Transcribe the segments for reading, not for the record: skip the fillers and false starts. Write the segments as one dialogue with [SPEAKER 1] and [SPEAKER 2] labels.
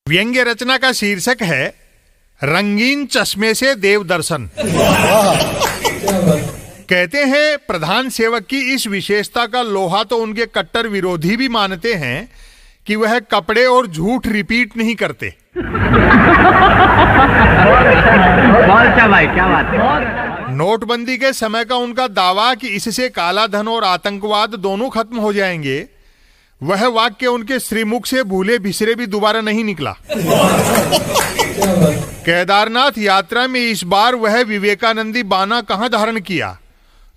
[SPEAKER 1] व्यंग्य रचना का शीर्षक है रंगीन चश्मे से देव दर्शन। कहते हैं प्रधान सेवक की इस विशेषता का लोहा तो उनके कट्टर विरोधी भी मानते हैं कि वह कपड़े और झूठ रिपीट नहीं करते।
[SPEAKER 2] भाई क्या बात है।
[SPEAKER 1] नोटबंदी के समय का उनका दावा कि इससे काला धन और आतंकवाद दोनों खत्म हो जाएंगे, वह वाक्य उनके श्रीमुख से भूले बिसरे भी दोबारा नहीं निकला। केदारनाथ यात्रा में इस बार वह विवेकानंदी बाना कहां धारण किया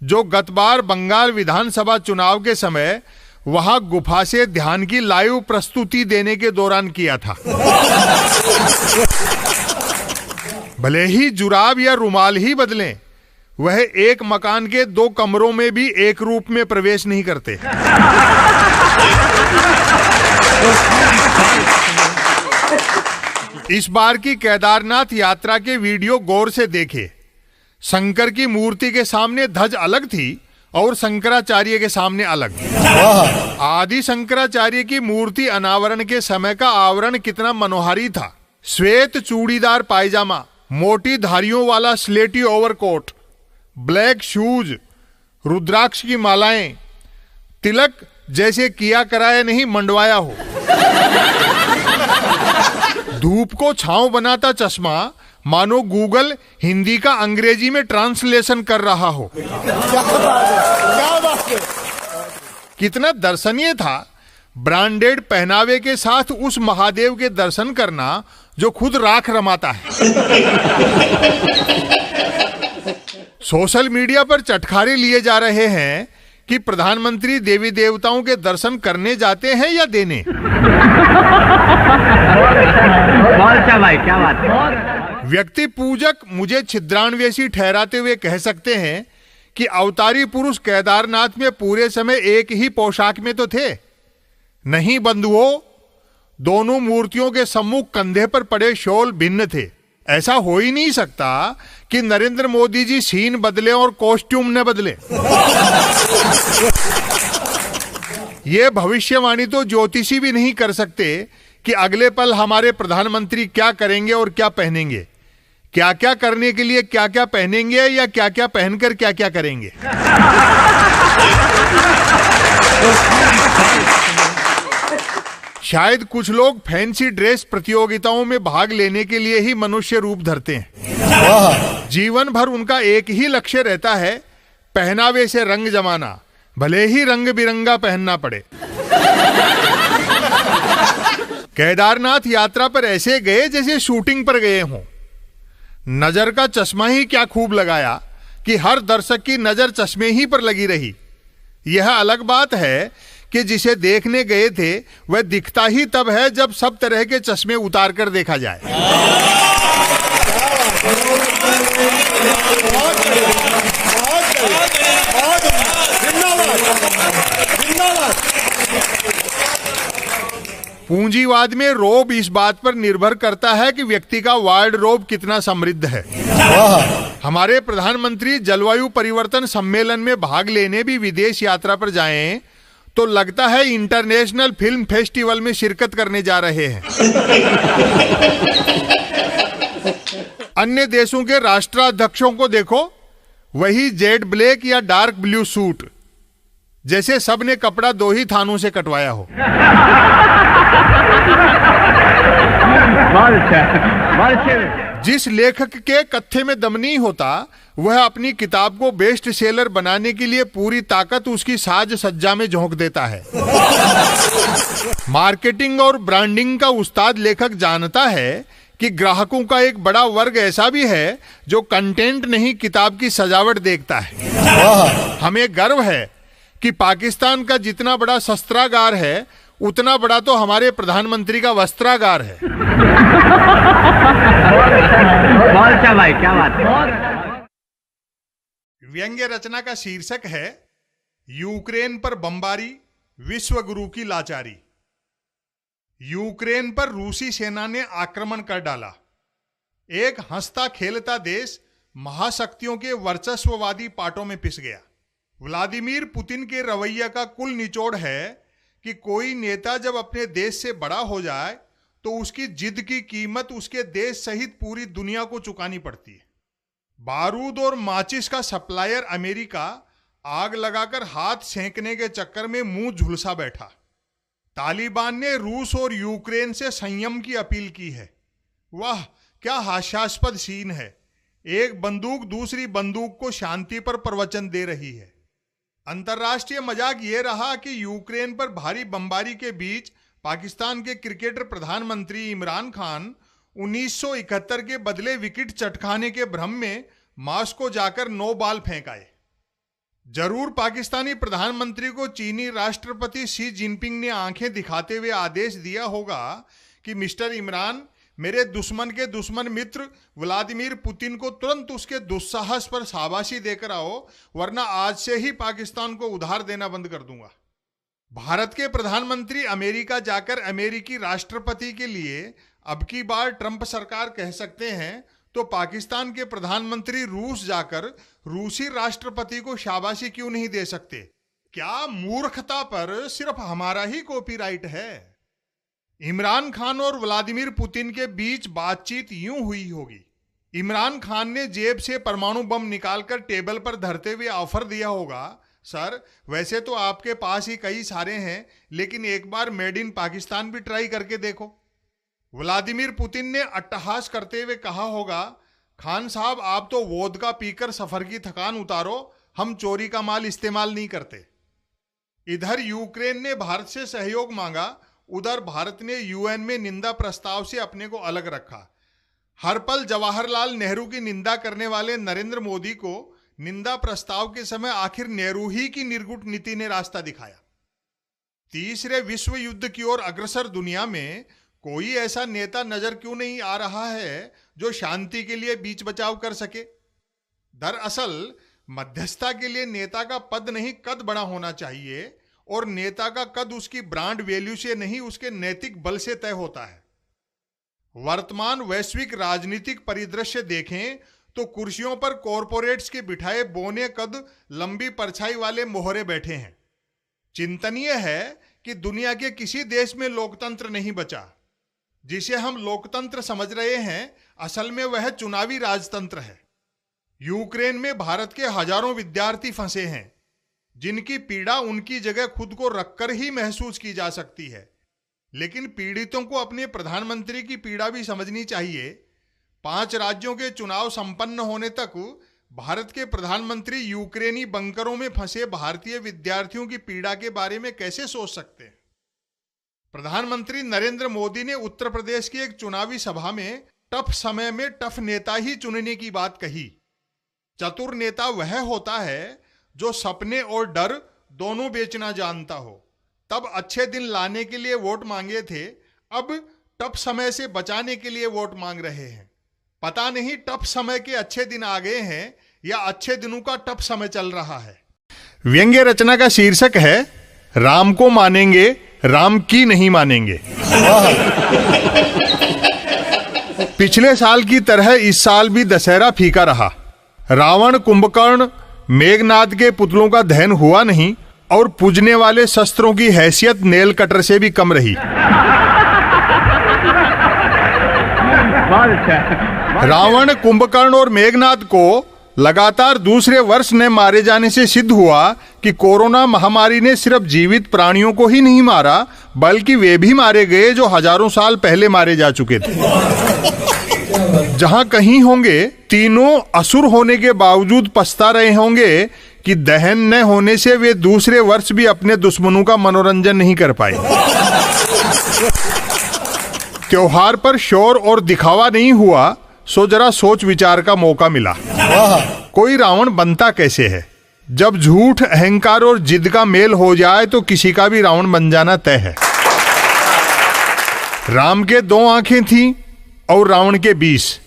[SPEAKER 1] जो गत बार बंगाल विधानसभा चुनाव के समय वहां गुफा से ध्यान की लाइव प्रस्तुति देने के दौरान किया था। भले ही जुराब या रुमाल ही बदलें, वह एक मकान के 2 कमरों में भी एक रूप में प्रवेश नहीं करते। इस बार की केदारनाथ यात्रा के वीडियो गौर से देखे। शंकर की मूर्ति के सामने ध्वज अलग थी और शंकराचार्य के सामने अलग। आदि शंकराचार्य की मूर्ति अनावरण के समय का आवरण कितना मनोहारी था। श्वेत चूड़ीदार पायजामा, मोटी धारियों वाला स्लेटी ओवरकोट, ब्लैक शूज, रुद्राक्ष की मालाएं, तिलक जैसे किया कराया नहीं मंडवाया हो, धूप को छांव बनाता चश्मा मानो गूगल हिंदी का अंग्रेजी में ट्रांसलेशन कर रहा हो। कितना दर्शनीय था ब्रांडेड पहनावे के साथ उस महादेव के दर्शन करना जो खुद राख रमाता है। सोशल मीडिया पर चटखारे लिए जा रहे हैं कि प्रधानमंत्री देवी देवताओं के दर्शन करने जाते हैं या देने।
[SPEAKER 2] भाई क्या बात है।
[SPEAKER 1] व्यक्ति पूजक मुझे छिद्रान्वेषी ठहराते हुए कह सकते हैं कि अवतारी पुरुष केदारनाथ में पूरे समय एक ही पोशाक में तो थे। नहीं बंधुओं, दोनों मूर्तियों के सम्मुख कंधे पर पड़े शॉल भिन्न थे। ऐसा हो ही नहीं सकता कि नरेंद्र मोदी जी सीन बदले और कॉस्ट्यूम न बदले। ये भविष्यवाणी तो ज्योतिषी भी नहीं कर सकते कि अगले पल हमारे प्रधानमंत्री क्या करेंगे और क्या पहनेंगे, क्या क्या करने के लिए क्या क्या पहनेंगे या क्या क्या पहनकर क्या क्या करेंगे। शायद कुछ लोग फैंसी ड्रेस प्रतियोगिताओं में भाग लेने के लिए ही मनुष्य रूप धरते हैं। जीवन भर उनका एक ही लक्ष्य रहता है, पहनावे से रंग जमाना, भले ही रंग बिरंगा पहनना पड़े। केदारनाथ यात्रा पर ऐसे गए जैसे शूटिंग पर गए हों। नजर का चश्मा ही क्या खूब लगाया कि हर दर्शक की नजर चश्मे ही पर लगी रही। यह अलग बात है कि जिसे देखने गए थे वह दिखता ही तब है जब सब तरह के चश्मे उतार कर देखा जाए। पूंजीवाद में रोब इस बात पर निर्भर करता है कि व्यक्ति का वार्डरोब कितना समृद्ध है। हमारे प्रधानमंत्री जलवायु परिवर्तन सम्मेलन में भाग लेने भी विदेश यात्रा पर जाएं तो लगता है इंटरनेशनल फिल्म फेस्टिवल में शिरकत करने जा रहे हैं। अन्य देशों के राष्ट्राध्यक्षों को देखो, वही जेड ब्लैक या डार्क ब्लू सूट, जैसे सब ने कपड़ा 2 ही थानों से कटवाया हो। जिस लेखक के कत्थे में दम नहीं होता वह अपनी किताब को बेस्ट सेलर बनाने के लिए पूरी ताकत उसकी साज सज्जा में झोंक देता है। मार्केटिंग और ब्रांडिंग का उस्ताद लेखक जानता है कि ग्राहकों का एक बड़ा वर्ग ऐसा भी है जो कंटेंट नहीं किताब की सजावट देखता है। हमें गर्व है कि पाकिस्तान का जितना बड़ा शस्त्रागार है उतना बड़ा तो हमारे प्रधानमंत्री का वस्त्रागार है।
[SPEAKER 2] भाई क्या बात है।
[SPEAKER 1] व्यंग्य रचना का शीर्षक है यूक्रेन पर बमबारी, विश्व गुरु की लाचारी। यूक्रेन पर रूसी सेना ने आक्रमण कर डाला। एक हंसता खेलता देश महाशक्तियों के वर्चस्ववादी पाटों में पिस गया। व्लादिमीर पुतिन के रवैया का कुल निचोड़ है कि कोई नेता जब अपने देश से बड़ा हो जाए तो उसकी जिद की कीमत उसके देश सहित पूरी दुनिया को चुकानी पड़ती है। बारूद और माचिस का सप्लायर अमेरिका आग लगाकर हाथ सेंकने के चक्कर में मुंह झुलसा बैठा। तालिबान ने रूस और यूक्रेन से संयम की अपील की है। वाह, क्या हास्यास्पद सीन है। एक बंदूक दूसरी बंदूक को शांति पर प्रवचन दे रही है। अंतर्राष्ट्रीय मजाक ये रहा कि यूक्रेन पर भारी बमबारी के बीच पाकिस्तान के क्रिकेटर प्रधानमंत्री इमरान खान 1971 के बदले विकेट चटकाने के भ्रम में मास्को जाकर 9 बॉल फेंक आए। जरूर पाकिस्तानी प्रधानमंत्री को चीनी राष्ट्रपति शी जिनपिंग ने आंखें दिखाते हुए आदेश दिया होगा कि मिस्टर इमरान, मेरे दुश्मन के दुश्मन मित्र व्लादिमीर पुतिन को तुरंत उसके दुस्साहस पर शाबाशी देकर आओ, वरना आज से ही पाकिस्तान को उधार देना बंद कर दूंगा। भारत के प्रधानमंत्री अमेरिका जाकर अमेरिकी राष्ट्रपति के लिए अब की बार ट्रंप सरकार कह सकते हैं, तो पाकिस्तान के प्रधानमंत्री रूस जाकर रूसी राष्ट्रपति को शाबाशी क्यों नहीं दे सकते? क्या मूर्खता पर सिर्फ हमारा ही कॉपीराइट है। इमरान खान और व्लादिमीर पुतिन के बीच बातचीत यूं हुई होगी। इमरान खान ने जेब से परमाणु बम निकालकर टेबल पर धरते हुए ऑफर दिया होगा, सर वैसे तो आपके पास ही कई सारे हैं, लेकिन एक बार मेड इन पाकिस्तान भी ट्राई करके देखो। व्लादिमीर पुतिन ने अट्टहास करते हुए कहा होगा, खान साहब आप तो वोदका पीकर सफर की थकान उतारो, हम चोरी का माल इस्तेमाल नहीं करते। इधर यूक्रेन ने भारत से सहयोग मांगा, उधर भारत ने यूएन में निंदा प्रस्ताव से अपने को अलग रखा। हर पल जवाहरलाल नेहरू की निंदा करने वाले नरेंद्र मोदी को निंदा प्रस्ताव के समय आखिर नेहरू ही की निर्गुट नीति ने रास्ता दिखाया। तीसरे विश्व युद्ध की ओर अग्रसर दुनिया में कोई ऐसा नेता नजर क्यों नहीं आ रहा है जो शांति के लिए बीच बचाव कर सके? दरअसल मध्यस्थता के लिए नेता का पद नहीं कद बड़ा होना चाहिए, और नेता का कद उसकी ब्रांड वैल्यू से नहीं उसके नैतिक बल से तय होता है। वर्तमान वैश्विक राजनीतिक परिदृश्य देखें तो कुर्सियों पर कॉरपोरेट्स के बिठाए बौने कद लंबी परछाई वाले मोहरे बैठे हैं। चिंतनीय है कि दुनिया के किसी देश में लोकतंत्र नहीं बचा। जिसे हम लोकतंत्र समझ रहे हैं, असल में वह चुनावी राजतंत्र है। यूक्रेन में भारत के हजारों विद्यार्थी फंसे हैं, जिनकी पीड़ा उनकी जगह खुद को रखकर ही महसूस की जा सकती है। लेकिन पीड़ितों को अपने प्रधानमंत्री की पीड़ा भी समझनी चाहिए। 5 राज्यों के चुनाव संपन्न होने तक भारत के प्रधानमंत्री यूक्रेनी बंकरों में फंसे भारतीय विद्यार्थियों की पीड़ा के बारे में कैसे सोच सकते हैं? प्रधानमंत्री नरेंद्र मोदी ने उत्तर प्रदेश की एक चुनावी सभा में टफ समय में टफ नेता ही चुनने की बात कही। चतुर नेता वह होता है जो सपने और डर दोनों बेचना जानता हो। तब अच्छे दिन लाने के लिए वोट मांगे थे, अब टफ समय से बचाने के लिए वोट मांग रहे हैं। पता नहीं टफ समय के अच्छे दिन आ गए हैं या अच्छे दिनों का टफ समय चल रहा है। व्यंग्य रचना का शीर्षक है, राम को मानेंगे, राम की नहीं मानेंगे। पिछले साल की तरह इस साल भी दशहरा फीका रहा। रावण, कुंभकर्ण, मेघनाद के पुतलों का दहन हुआ नहीं और पूजने वाले शस्त्रों की हैसियत नेल कटर से भी कम रही। रावण, कुंभकर्ण और मेघनाद को लगातार दूसरे वर्ष ने मारे जाने से सिद्ध हुआ कि कोरोना महामारी ने सिर्फ जीवित प्राणियों को ही नहीं मारा, बल्कि वे भी मारे गए जो हजारों साल पहले मारे जा चुके थे। जहां कहीं होंगे, तीनों असुर होने के बावजूद पछता रहे होंगे कि दहन न होने से वे दूसरे वर्ष भी अपने दुश्मनों का मनोरंजन नहीं कर पाए। त्योहार पर शोर और दिखावा नहीं हुआ, सो जरा सोच विचार का मौका मिला। कोई रावण बनता कैसे है? जब झूठ, अहंकार और जिद का मेल हो जाए तो किसी का भी रावण बन जाना तय है। राम के 2 आंखें थीं और रावण के 20।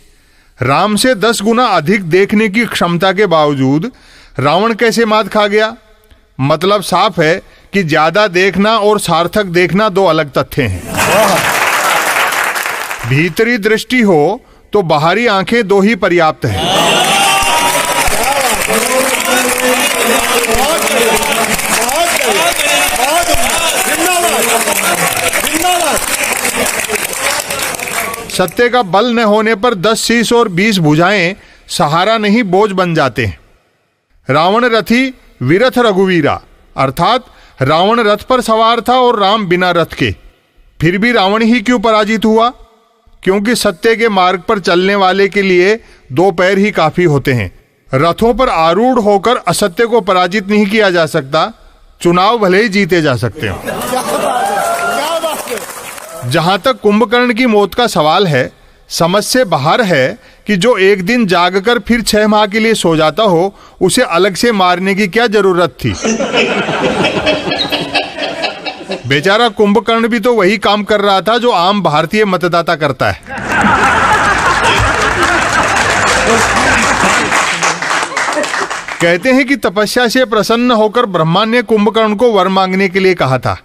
[SPEAKER 1] राम से 10 गुना अधिक देखने की क्षमता के बावजूद रावण कैसे मात खा गया? मतलब साफ है कि ज्यादा देखना और सार्थक देखना 2 अलग तथ्य हैं। भीतरी दृष्टि हो तो बाहरी आंखें 2 ही पर्याप्त हैं। सत्य का बल न होने पर 10 शीश और 20 भुजाएं सहारा नहीं बोझ बन जाते हैं। रावण रथी विरथ रघुवीरा, अर्थात रावण रथ पर सवार था और राम बिना रथ के। फिर भी रावण ही क्यों पराजित हुआ? क्योंकि सत्य के मार्ग पर चलने वाले के लिए 2 पैर ही काफी होते हैं। रथों पर आरूढ़ होकर असत्य को पराजित नहीं किया जा सकता, चुनाव भले ही जीते जा सकते हैं। जहां तक कुंभकर्ण की मौत का सवाल है, समझ से बाहर है कि जो एक दिन जागकर फिर 6 माह के लिए सो जाता हो, उसे अलग से मारने की क्या जरूरत थी? बेचारा कुंभकर्ण भी तो वही काम कर रहा था जो आम भारतीय मतदाता करता है। कहते हैं कि तपस्या से प्रसन्न होकर ब्रह्मा ने कुंभकर्ण को वर मांगने के लिए कहा था।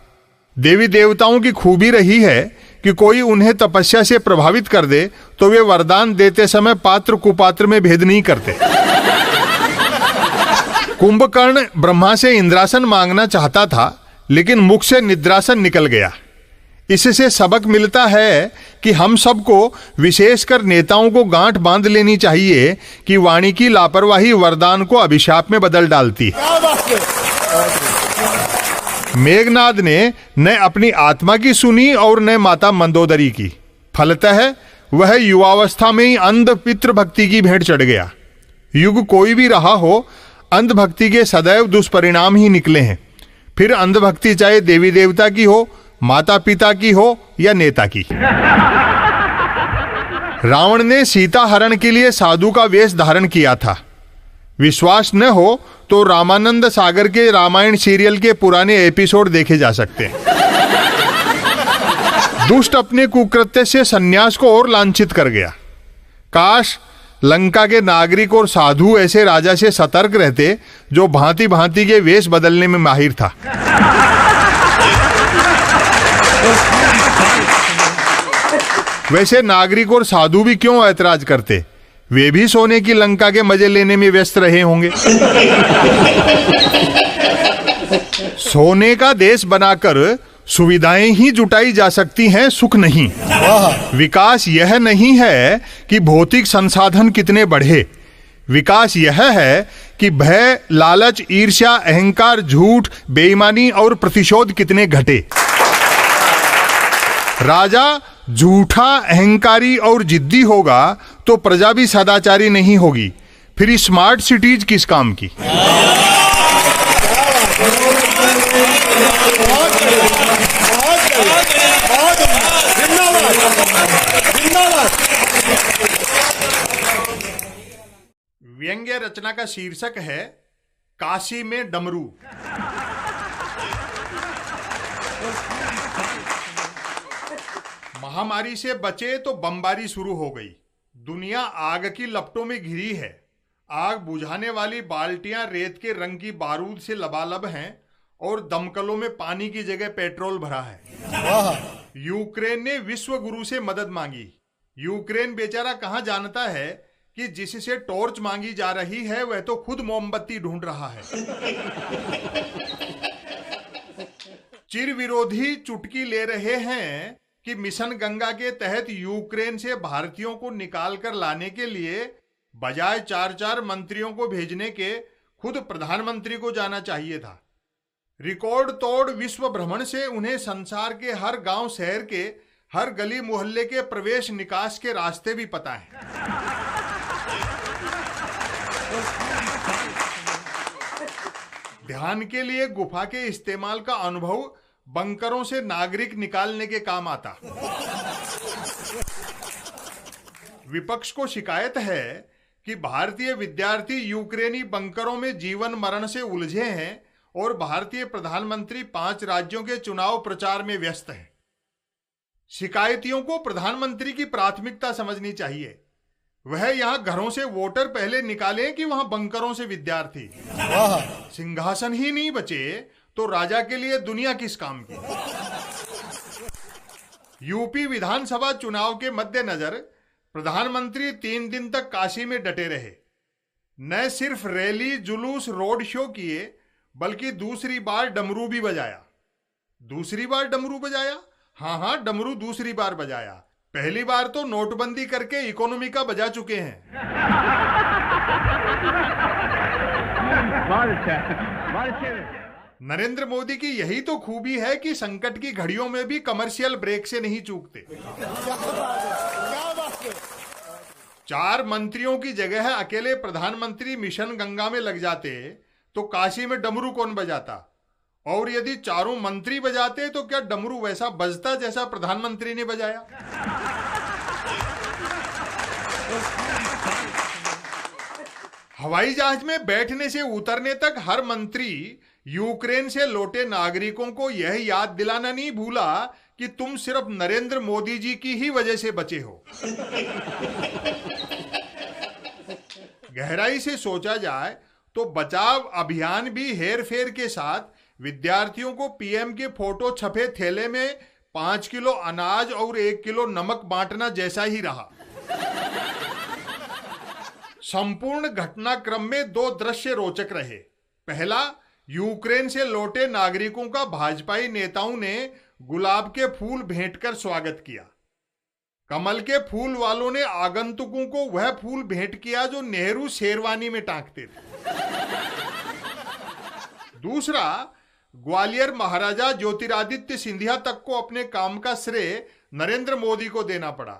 [SPEAKER 1] देवी देवताओं की खूबी रही है कि कोई उन्हें तपस्या से प्रभावित कर दे तो वे वरदान देते समय पात्र कुपात्र में भेद नहीं करते। कुंभकर्ण ब्रह्मा से इंद्रासन मांगना चाहता था, लेकिन मुख से निद्रासन निकल गया। इससे सबक मिलता है कि हम सबको, विशेषकर नेताओं को गांठ बांध लेनी चाहिए कि वाणी की लापरवाही वरदान को अभिशाप में बदल डालती है। मेघनाद ने न अपनी आत्मा की सुनी और न माता मंदोदरी की। फलतः वह युवावस्था में ही अंध पितृ भक्ति की भेंट चढ़ गया। युग कोई भी रहा हो, अंधभक्ति के सदैव दुष्परिणाम ही निकले हैं। फिर अंधभक्ति चाहे देवी देवता की हो, माता पिता की हो या नेता की। रावण ने सीता हरण के लिए साधु का वेश धारण किया था। विश्वास न हो तो रामानंद सागर के रामायण सीरियल के पुराने एपिसोड देखे जा सकते हैं। दुष्ट अपने कुकृत्य से सन्यास को और लांछित कर गया। काश लंका के नागरिक और साधु ऐसे राजा से सतर्क रहते जो भांति भांति के वेश बदलने में माहिर था। वैसे नागरिक और साधु भी क्यों ऐतराज करते? वे भी सोने की लंका के मजे लेने में व्यस्त रहे होंगे। सोने का देश बनाकर सुविधाएं ही जुटाई जा सकती हैं, सुख नहीं। विकास यह नहीं है कि भौतिक संसाधन कितने बढ़े। विकास यह है कि भय, लालच, ईर्ष्या, अहंकार, झूठ, बेईमानी और प्रतिशोध कितने घटे। राजा झूठा, अहंकारी और जिद्दी होगा तो प्रजा भी सदाचारी नहीं होगी। फिर स्मार्ट सिटीज किस काम की? व्यंग्य रचना का शीर्षक है काशी में डमरू। महामारी से बचे तो बमबारी शुरू हो गई। दुनिया आग की लपटों में घिरी है। आग बुझाने वाली बाल्टियां रेत के रंग की बारूद से लबालब हैं और दमकलों में पानी की जगह पेट्रोल भरा है। यूक्रेन ने विश्व गुरु से मदद मांगी। यूक्रेन बेचारा कहां जानता है कि जिससे टॉर्च मांगी जा रही है वह तो खुद मोमबत्ती ढूंढ रहा है। चिर विरोधी चुटकी ले रहे हैं कि मिशन गंगा के तहत यूक्रेन से भारतीयों को निकाल कर लाने के लिए बजाय 4-4 मंत्रियों को भेजने के खुद प्रधानमंत्री को जाना चाहिए था। रिकॉर्ड तोड़ विश्व भ्रमण से उन्हें संसार के हर गांव शहर के हर गली मोहल्ले के प्रवेश निकास के रास्ते भी पता हैं। ध्यान के लिए गुफा के इस्तेमाल का अनुभव बंकरों से नागरिक निकालने के काम आता। विपक्ष को शिकायत है कि भारतीय विद्यार्थी यूक्रेनी बंकरों में जीवन मरण से उलझे हैं और भारतीय प्रधानमंत्री 5 राज्यों के चुनाव प्रचार में व्यस्त हैं। शिकायतियों को प्रधानमंत्री की प्राथमिकता समझनी चाहिए। वह यहां घरों से वोटर पहले निकाले कि वहां बंकरों से विद्यार्थी। सिंहासन ही नहीं बचे तो राजा के लिए दुनिया किस काम की। यूपी विधानसभा चुनाव के मद्देनजर प्रधानमंत्री 3 दिन तक काशी में डटे रहे। न सिर्फ रैली, जुलूस, रोड शो किए, बल्कि दूसरी बार डमरू भी बजाया। दूसरी बार डमरू बजाया? हाँ, डमरू दूसरी बार बजाया। पहली बार तो नोटबंदी करके इकोनॉमी का बजा चुके हैं।
[SPEAKER 2] बहुत अच्छा, बहुत अच्छे।
[SPEAKER 1] नरेंद्र मोदी की यही तो खूबी है कि संकट की घड़ियों में भी कमर्शियल ब्रेक से नहीं चूकते। 4 मंत्रियों की जगह अकेले प्रधानमंत्री मिशन गंगा में लग जाते तो काशी में डमरू कौन बजाता, और यदि चारों मंत्री बजाते तो क्या डमरू वैसा बजता जैसा प्रधानमंत्री ने बजाया? हवाई जहाज में बैठने से उतरने तक हर मंत्री यूक्रेन से लौटे नागरिकों को यह याद दिलाना नहीं भूला कि तुम सिर्फ नरेंद्र मोदी जी की ही वजह से बचे हो। गहराई से सोचा जाए तो बचाव अभियान भी हेर फेर के साथ विद्यार्थियों को पीएम के फोटो छपे थैले में 5 किलो अनाज और 1 किलो नमक बांटना जैसा ही रहा। संपूर्ण घटनाक्रम में 2 दृश्य रोचक रहे। पहला, यूक्रेन से लौटे नागरिकों का भाजपाई नेताओं ने गुलाब के फूल भेंटकर स्वागत किया। कमल के फूल वालों ने आगंतुकों को वह फूल भेंट किया जो नेहरू शेरवानी में टांगते थे। दूसरा, ग्वालियर महाराजा ज्योतिरादित्य सिंधिया तक को अपने काम का श्रेय नरेंद्र मोदी को देना पड़ा।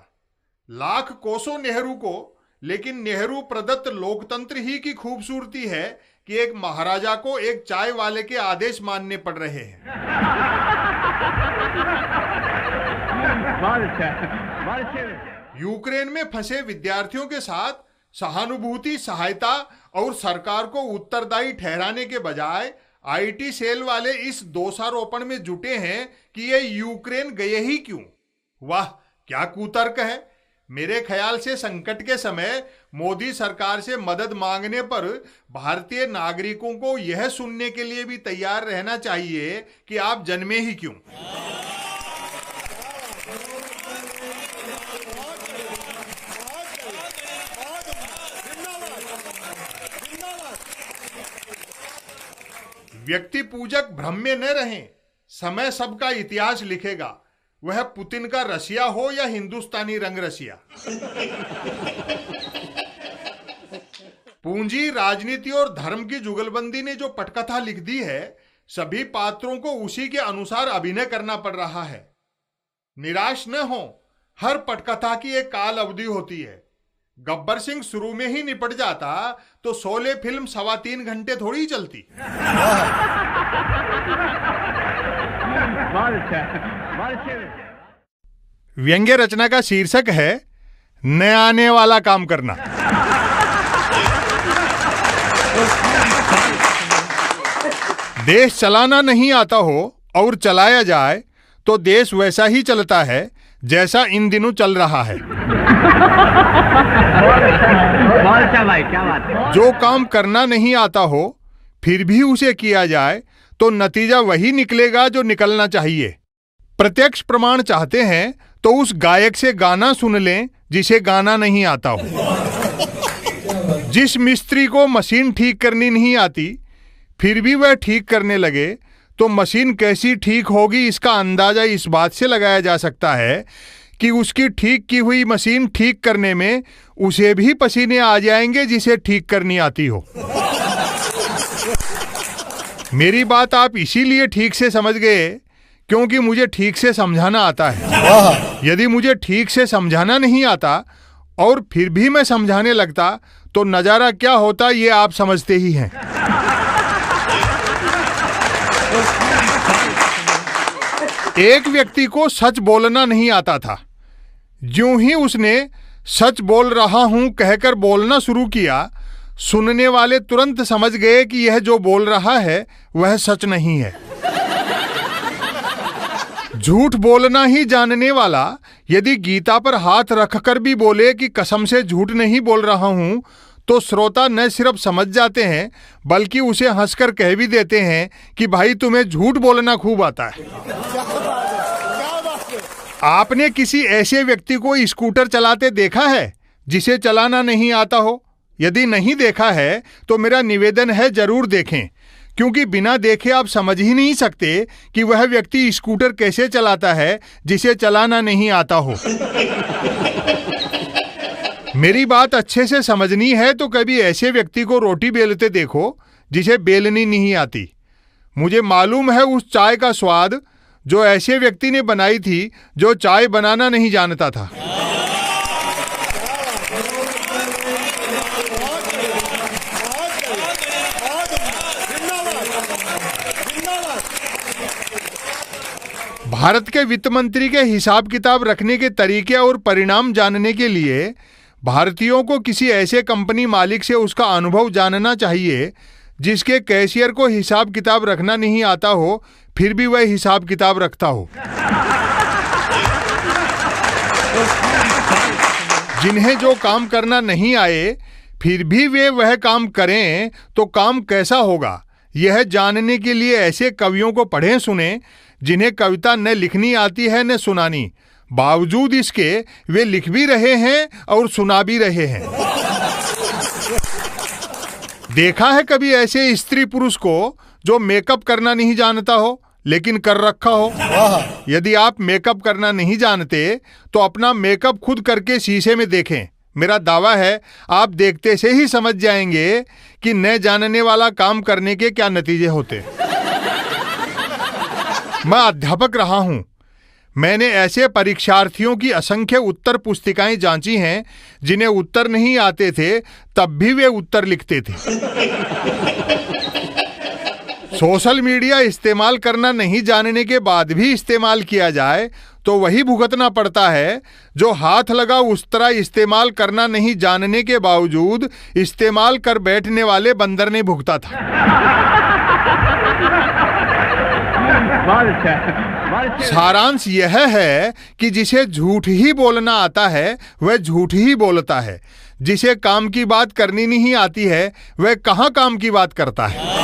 [SPEAKER 1] लाख कोसों नेहरू को, लेकिन नेहरू प्रदत्त लोकतंत्र ही की खूबसूरती है कि एक महाराजा को एक चाय वाले के आदेश मानने पड़ रहे हैं। यूक्रेन में फंसे विद्यार्थियों के साथ सहानुभूति, सहायता और सरकार को उत्तरदायी ठहराने के बजाय आईटी सेल वाले इस दोषारोपण में जुटे हैं कि ये यूक्रेन गए ही क्यों। वाह, क्या कुतर्क है। मेरे ख्याल से संकट के समय मोदी सरकार से मदद मांगने पर भारतीय नागरिकों को यह सुनने के लिए भी तैयार रहना चाहिए कि आप जन्मे ही क्यों। व्यक्ति पूजक भ्रम में न रहें। समय सबका इतिहास लिखेगा, वह पुतिन का रसिया हो या हिंदुस्तानी रंग रसिया। पूंजी, राजनीति और धर्म की जुगलबंदी ने जो पटकथा लिख दी है, सभी पात्रों को उसी के अनुसार अभिनय करना पड़ रहा है। निराश न हो, हर पटकथा की एक काल अवधि होती है। गब्बर सिंह शुरू में ही निपट जाता तो शोले फिल्म 3.25 घंटे थोड़ी चलती। व्यंग्य रचना का शीर्षक है न आने वाला काम करना। देश चलाना नहीं आता हो और चलाया जाए तो देश वैसा ही चलता है जैसा इन दिनों चल रहा है।
[SPEAKER 2] भाई, क्या बात है।
[SPEAKER 1] जो काम करना नहीं आता हो फिर भी उसे किया जाए तो नतीजा वही निकलेगा जो निकलना चाहिए। प्रत्यक्ष प्रमाण चाहते हैं तो उस गायक से गाना सुन लें जिसे गाना नहीं आता हो। जिस मिस्त्री को मशीन ठीक करनी नहीं आती फिर भी वह ठीक करने लगे तो मशीन कैसी ठीक होगी, इसका अंदाजा इस बात से लगाया जा सकता है कि उसकी ठीक की हुई मशीन ठीक करने में उसे भी पसीने आ जाएंगे जिसे ठीक करनी आती हो। मेरी बात आप इसीलिए ठीक से समझ गए क्योंकि मुझे ठीक से समझाना आता है। यदि मुझे ठीक से समझाना नहीं आता और फिर भी मैं समझाने लगता तो नजारा क्या होता ये आप समझते ही हैं। एक व्यक्ति को सच बोलना नहीं आता था। ज्यों ही उसने सच बोल रहा हूं कहकर बोलना शुरू किया, सुनने वाले तुरंत समझ गए कि यह जो बोल रहा है वह सच नहीं है। झूठ बोलना ही जानने वाला यदि गीता पर हाथ रखकर भी बोले कि कसम से झूठ नहीं बोल रहा हूं तो श्रोता न सिर्फ समझ जाते हैं बल्कि उसे हंसकर कह भी देते हैं कि भाई तुम्हें झूठ बोलना खूब आता है। आपने किसी ऐसे व्यक्ति को स्कूटर चलाते देखा है जिसे चलाना नहीं आता हो? यदि नहीं देखा है तो मेरा निवेदन है जरूर देखें, क्योंकि बिना देखे आप समझ ही नहीं सकते कि वह व्यक्ति स्कूटर कैसे चलाता है जिसे चलाना नहीं आता हो। मेरी बात अच्छे से समझनी है तो कभी ऐसे व्यक्ति को रोटी बेलते देखो जिसे बेलनी नहीं आती। मुझे मालूम है उस चाय का स्वाद जो ऐसे व्यक्ति ने बनाई थी जो चाय बनाना नहीं जानता था। भारत के वित्त मंत्री के हिसाब किताब रखने के तरीके और परिणाम जानने के लिए भारतीयों को किसी ऐसे कंपनी मालिक से उसका अनुभव जानना चाहिए जिसके कैशियर को हिसाब किताब रखना नहीं आता हो, फिर भी वह हिसाब किताब रखता हो। जिन्हें जो काम करना नहीं आए फिर भी वे वह काम करें तो काम कैसा होगा, यह जानने के लिए ऐसे कवियों को पढ़ें सुने जिन्हें कविता न लिखनी आती है न सुनानी, बावजूद इसके वे लिख भी रहे हैं और सुना भी रहे हैं। देखा है कभी ऐसे स्त्री पुरुष को जो मेकअप करना नहीं जानता हो लेकिन कर रखा हो? यदि आप मेकअप करना नहीं जानते तो अपना मेकअप खुद करके शीशे में देखें। मेरा दावा है आप देखते से ही समझ जाएंगे कि न जानने वाला काम करने के क्या नतीजे होते। मैं अध्यापक रहा हूं। मैंने ऐसे परीक्षार्थियों की असंख्य उत्तर पुस्तिकाएं जांची हैं जिन्हें उत्तर नहीं आते थे तब भी वे उत्तर लिखते थे। सोशल मीडिया इस्तेमाल करना नहीं जानने के बाद भी इस्तेमाल किया जाए तो वही भुगतना पड़ता है जो हाथ लगा उस तरह इस्तेमाल करना नहीं जानने के बावजूद इस्तेमाल कर बैठने वाले बंदर ने भुगता था। सारांश यह है कि जिसे झूठ ही बोलना आता है वह झूठ ही बोलता है, जिसे काम की बात करनी नहीं आती है वह कहाँ काम की बात करता है।